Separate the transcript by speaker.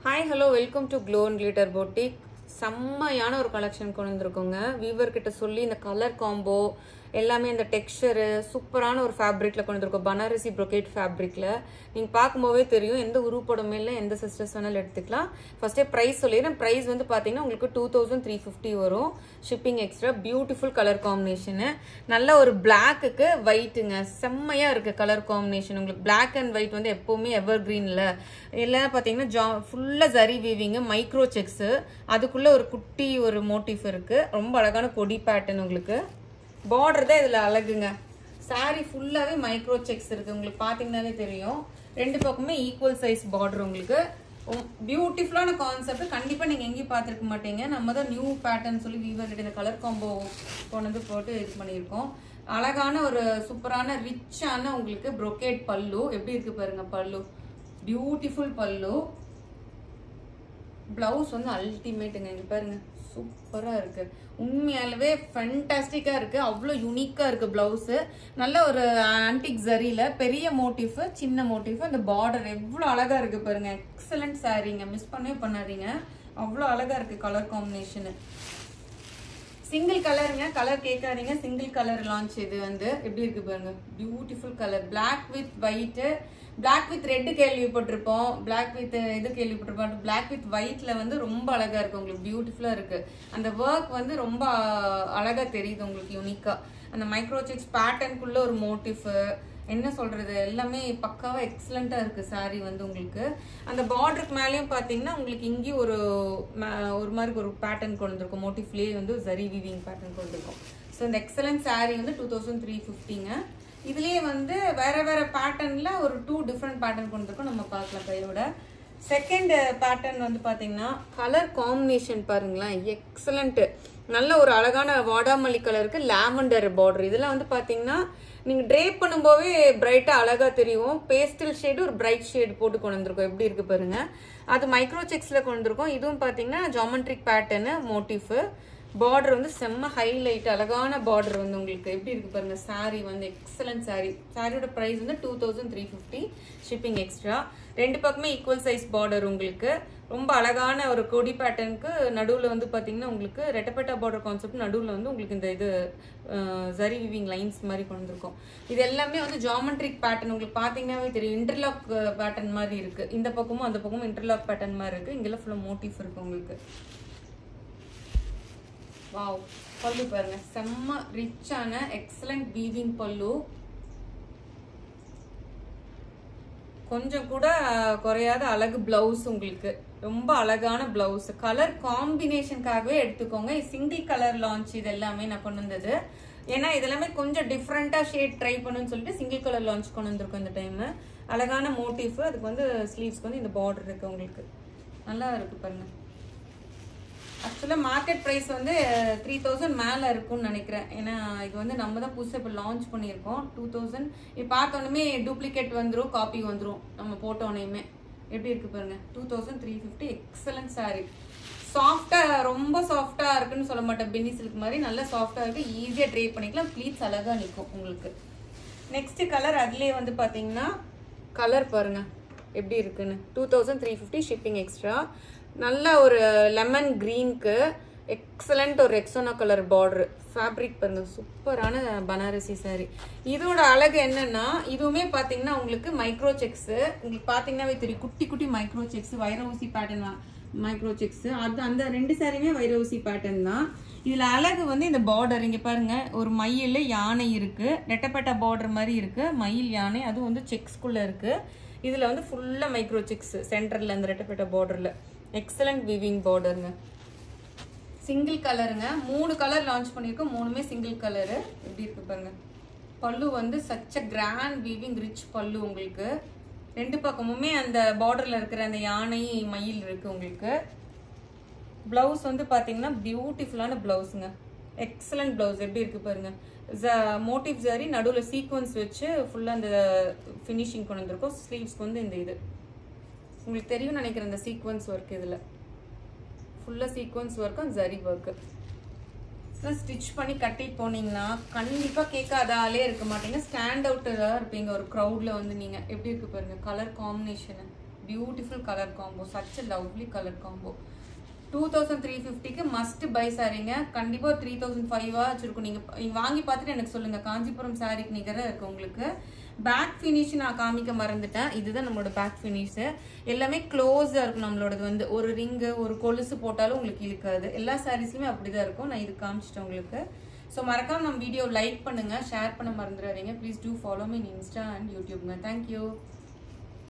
Speaker 1: Hi, hello, welcome to Glow and Glitter Boutique. செம்மையான ஒரு collection கொண்டு வந்திருக்கோங்க. வீவர் கிட்ட சொல்லி இந்த கலர் காம்போ எல்லாமே இந்த டெக்ஸ்சர் சூப்பரான ஒரு ஃபேப்ரிக்ல கொண்டு வந்திருக்கோம். பனாரசி brocade ஃபேப்ரிக்ல நீங்க பாக்கும்போதே தெரியும் எந்த உருப்படமே இல்ல, எந்த சிஸ்டர்ஸ் வேணாலும் எடுத்துக்கலாம். ஃபர்ஸ்டே பிரைஸ் சொல்லிடுறேன். பிரைஸ் வந்து பாத்தீங்கன்னா உங்களுக்கு 2350 வரும். Shipping extra. Beautiful colour combination. நல்ல ஒரு பிளாக்குக்கு ஒயிட்டுங்க. செம்மையா இருக்கு கலர் காம்பினேஷன். உங்களுக்கு பிளாக் அண்ட் ஒயிட் வந்து எப்பவுமே எவர் கிரீன்ல எல்லாம் பாத்தீங்கன்னா ஃபுல்லா ஜரி வீவிங் மைக்ரோ செக்ஸ். அதுக்குள்ள ஒரு குட்டி ஒரு மோட்டிவ் இருக்கு. ரொம்ப அழகான கொடி பேட்டர்ன். உங்களுக்கு பார்டர் தான் இதுல அழகுங்க. சாரி ஃபுல்லாவே மைக்ரோ செக்ஸ் இருக்கு. உங்களுக்கு பாத்தீங்கன்னாலே தெரியும். ரெண்டு பக்கமே ஈக்குவல் சைஸ் பார்டர். உங்களுக்கு பியூட்டிஃபுல்லான கான்செப்ட். கண்டிப்பா நீங்க எங்கேயும் பார்த்திருக்க மாட்டீங்க. நம்ம தான் நியூ பேட்டர்ன் சொல்லி வீவர் இந்த கலர் காம்போ கொண்டு போட்டு இது பண்ணியிருக்கோம். அழகான ஒரு சூப்பரான ரிச்சான உங்களுக்கு brocade பல்லு. எப்படி இருக்கு பாருங்க பல்லு. பியூட்டிஃபுல் பல்லு. பிளவுஸ் வந்து அல்டிமேட்டுங்க. இங்க பாருங்க சூப்பரா இருக்கு. உண்மையாலவே ஃபேண்டாஸ்டிக்கா இருக்கு. அவ்வளோ யூனிக்கா இருக்கு பிளவுஸ். நல்ல ஒரு ஆன்டிக் ஜரியில பெரிய மோட்டிவ் சின்ன மோட்டிவ். அந்த பார்டர் எவ்வளவு அழகா இருக்கு பாருங்க. எக்ஸலண்ட் சாரீங்க. மிஸ் பண்ணவே பண்ணாதீங்க. அவ்வளோ அழகா இருக்கு கலர் காம்பினேஷன். சிங்கிள் கலருங்க. கலர் கேட்காதீங்க. Single colour launch. இது வந்து எப்படி இருக்கு பாருங்க. Beautiful colour. Black with white. Black with red கேள்விப்பட்டிருப்போம். பிளாக் வித் இது கேள்விப்பட்டிருப்போம். பிளாக் வித் ஒயிட்ல வந்து ரொம்ப அழகா இருக்கு. உங்களுக்கு பியூட்டிஃபுல்லா இருக்கு. அந்த ஒர்க் வந்து ரொம்ப அழகா தெரியுது உங்களுக்கு யூனிக்கா. அந்த மைக்ரோ செக்ஸ் பேட்டர்னுக்குள்ள ஒரு மோட்டிவ் என்ன சொல்றது எல்லாமே பக்காவா எக்ஸலண்டா இருக்கு. சாரி வந்து உங்களுக்கு அந்த பார்டருக்கு மேலயும் பாத்தீங்கன்னா உங்களுக்கு இங்கேயும் ஒரு மாதிரி ஒரு பேட்டர்ன் கொண்டு வந்திருக்கும். மோட்டிவ்லயே வந்து ஜரி வீவிங் பேட்டர்ன் கொண்டு இருக்கும். ஸோ இந்த எக்ஸலண்ட் சாரி வந்து 2350ங்க. இதுலயே வந்து வேற வேற பேட்டர்ன்ல ஒரு 2 டிஃப்ரெண்ட் பேட்டர்ன் கொண்டு இருக்கும். நம்ம பார்க்கலாம் கையோட. செகண்ட் பேட்டர்ன் வந்து பாத்தீங்கன்னா கலர் காம்பினேஷன் பாருங்களேன். எக்ஸலண்ட். நல்ல ஒரு அழகான வாடாமல்லி கலருக்கு லாவெண்டர் பார்டர். இதெல்லாம் வந்து பாத்தீங்கன்னா நீங்க ட்ரேப் பண்ணும்போதே பிரைட்டா அழகா தெரியும். பேஸ்டல் ஷேடு ஒரு பிரைட் ஷேடு போட்டு கொண்டு வந்திருக்கோம். எப்படி இருக்கு பாருங்க. அது மைக்ரோ செக்ஸ்ல கொண்டு வந்திருக்கோம். இதுவும் பாத்தீங்கன்னா ஜாமெட்ரிக் பேட்டர்ன் மோட்டிவ். பார்டர் வந்து செம்ம ஹைலைட் அழகான பார்டர் வந்து உங்களுக்கு எப்படி இருக்கு பாருங்க. சாரி வந்து எக்ஸலண்ட் சாரி. சாரியோட பிரைஸ் வந்து 2350. Shipping extra. ரெண்டு பக்கமே ஈக்குவல் சைஸ் பார்டர். உங்களுக்கு ரொம்ப அழகான ஒரு கொடி பேட்டர்னுக்கு நடுவுல வந்து பாத்தீங்கன்னா உங்களுக்கு ரெட்டப்பட்டா பார்டர் கான்செப்ட். நடுவுல வந்து உங்களுக்கு இந்த இது ஜரி வீவிங் லைன்ஸ் மாதிரி கொண்டு வந்திருக்கும். இது எல்லாமே வந்து ஜாமெட்ரிக் பேட்டர்ன். உங்களுக்கு பாத்தீங்கன்னாவே தெரியும். இன்டர்லாக் பேட்டர்ன் மாதிரி இருக்கு. இந்த பக்கமும் அந்த பக்கமும் இன்டர்லாக் பேட்டர்ன் மாதிரி இருக்கு. இங்கெல்லாம் ஃபுல்லா மோட்டிவ் இருக்கு உங்களுக்கு. வாவ். பல்லு பாருங்க. செம்ம ரிச்சான எக்ஸலண்ட் வீவிங் பல்லு. கொஞ்சம் கூட குறையாத அழகு பிளவுஸ். உங்களுக்கு ரொம்ப அழகான பிளவுஸ். கலர் காம்பினேஷனுக்காகவே எடுத்துக்கோங்க. Single colour launch. இது எல்லாமே நான் கொண்டு வந்தது. ஏன்னா இதெல்லாமே கொஞ்சம் டிஃப்ரெண்டா ஷேட் ட்ரை பண்ணுன்னு சொல்லிட்டு சிங்கிள் கலர் லான்ச் கொண்டு வந்திருக்கோம் இந்த டைம். அழகான மோட்டிவ். அதுக்கு வந்து ஸ்லீவ்ஸ்க்கு வந்து இந்த பார்டர் இருக்கு. உங்களுக்கு நல்லா இருக்கு பாருங்க. ஆக்சுவலா மார்க்கெட் பிரைஸ் வந்து 3000 மேல இருக்கும்னு நினைக்கிறேன். ஏன்னா இது வந்து நம்ம தான் புதுசா இப்ப லான்ச் பண்ணிருக்கோம். 2000 இது பார்த்தோன்னே டூப்ளிகேட் வந்துரும், காப்பி வந்துரும். நம்ம போட்டோனையுமே எப்படி இருக்கு பாருங்க. 2350. Excellent sorry. சாஃப்டா ரொம்ப சாஃப்டா இருக்குன்னு சொல்ல மாட்டேன். பென்னி சில்க் மாதிரி நல்ல சாஃப்டா இருக்கு. ஈஸியா ட்ரை பண்ணிக்கலாம். ப்ளீட்ஸ் அழகா நிற்கும் உங்களுக்கு. நெக்ஸ்ட் கலர் அதுலயே வந்து பாத்தீங்கன்னா கலர் பாருங்க எப்படி இருக்குன்னு. 2350. Shipping extra. நல்ல ஒரு லெமன் கிரீனுக்கு எக்ஸலண்ட் ஒரு ரெக்ஸோனா கலர் பார்டர். ஃபேப்ரிக் பாருங்க சூப்பரான பனாரசி சாரி. இதோட அழகு என்னன்னா இதுவுமே பாத்தீங்கன்னா உங்களுக்கு மைக்ரோ செக்ஸ். உங்களுக்கு பாத்தீங்கன்னா தெரியும் குட்டி குட்டி மைக்ரோ செக்ஸ். வைர ஊசி பேட்டர்ன் மைக்ரோ செக்ஸ். அது அந்த ரெண்டு சாரியுமே வைர ஊசி பேட்டர்ன் தான். இதுல அழகு வந்து இந்த பார்டர். இங்க பாருங்க ஒரு மயில் யானை இருக்கு. ரெட்டப்பட்ட பார்டர் மாதிரி இருக்கு. மயில் யானை அது வந்து செக்ஸ்குள்ள இருக்கு. இதுல வந்து ஃபுல்லா மைக்ரோ செக்ஸ் சென்டர்ல அந்த ரெட்டப்பட்ட பார்டர்ல. Excellent weaving பார்டருங்க. சிங்கிள் கலருங்க. 3 கலர் லான்ச் பண்ணிருக்கோம். 3மே சிங்கிள் கலரு. எப்படி இருக்கு பாருங்க. பல்லு வந்து சச்ச கிராண்ட் வீவிங் ரிச் பல்லு. உங்களுக்கு ரெண்டு பக்கமுமே அந்த பார்டர்ல இருக்கிற அந்த யானை மயில் இருக்கு. உங்களுக்கு பிளவுஸ் வந்து பாத்தீங்கன்னா பியூட்டிஃபுல்லான பிளவுஸுங்க. Excellent blouse. எப்படி இருக்கு பாருங்க. மோட்டிவ் ஜரி நடுவுல சீக்வன்ஸ் வச்சு ஃபுல்லா அந்த ஃபினிஷிங் கொண்டு வந்திருக்கோம். ஸ்லீவ்ஸ்க்கு வந்து இந்த இது உங்களுக்கு தெரியும் நினைக்கிறேன். இந்த சீக்வன்ஸ் ஒர்க் இதுல ஃபுல்லா sequence work zari work. Stitch பண்ணி கட்டிட்டு போனீங்கன்னா கண்டிப்பா கேட்காத ஆளே இருக்க மாட்டீங்க. ஸ்டாண்ட் அவுட்டா இருப்பீங்க ஒரு க்ரௌட்ல வந்து. நீங்க எப்படி இருக்கு பாருங்க. Colour combination beautiful colour combo, such a lovely colour combo. 2350க்கு மஸ்ட் பை சாரீங்க. கண்டிப்பா 3005 வச்சிருக்கும். நீங்க வாங்கி பார்த்துட்டு எனக்கு சொல்லுங்க. காஞ்சிபுரம் சாரிக்கு நிகரா இருக்கு உங்களுக்கு. பேக் ஃபினிஷ் நான் காமிக்க மறந்துட்டேன். இதுதான் நம்மளோட பேக் ஃபினிஷ். எல்லாமே க்ளோஸா இருக்கும். நம்மளோடது வந்து ஒரு ரிங்கு ஒரு கொலுசு போட்டாலும் உங்களுக்கு இழுக்காது. எல்லா சாரீஸ்லயுமே அப்படிதான் இருக்கும். நான் இது காமிச்சிட்டேன் உங்களுக்கு. ஸோ மறக்காம நம்ம வீடியோ லைக் பண்ணுங்க, ஷேர் பண்ண மறந்துடாதீங்க. Please do follow me in Insta and யூடியூப்ங்க. தேங்க்யூ.